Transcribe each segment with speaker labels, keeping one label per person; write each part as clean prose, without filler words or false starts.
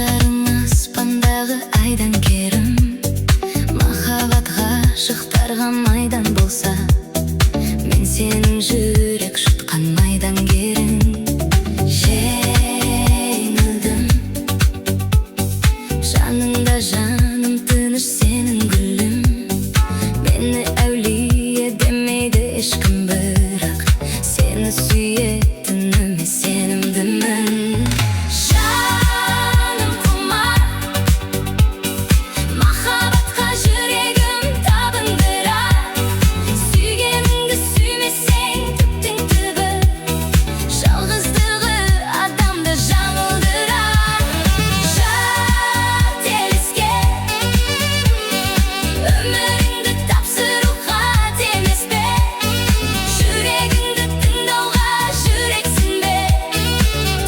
Speaker 1: жарың аспандағы айдан керім, махаббат ғашықтарға майдан болса, мен сенің жүрек жұтқан майдангерің. Жеңілдім, жаныңда жаным тыныш сенің гүлім. Мені әулие демейді ешкім, бірақ сені сүйетініме сенімдімін. Жаным құмар, махаббатқа жүрегім табындырар. Сүйгеніңді сүймесең түптің түбі, жалғыздығы адамды жаңылдырар. Жателеске өміріңді тапсыруға темес пе? Жүрегіңді тыңдауға жүрексің бе?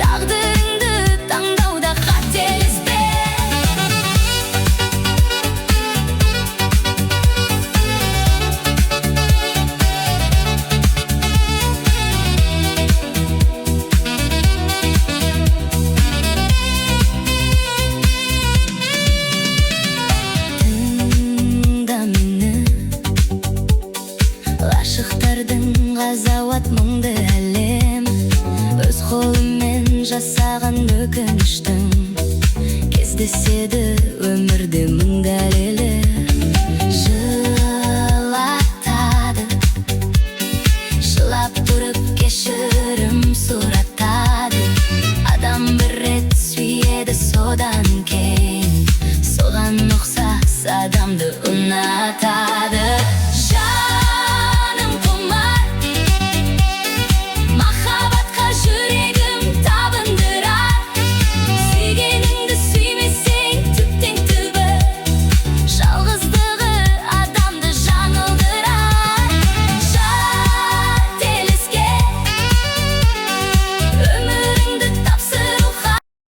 Speaker 1: Тағдырыңды таңдауда қателеспе. Тыңда мені, ғашықтардың ғазауат мұңды әлем. Өз қолыммен жасаған өкініштің кездеседі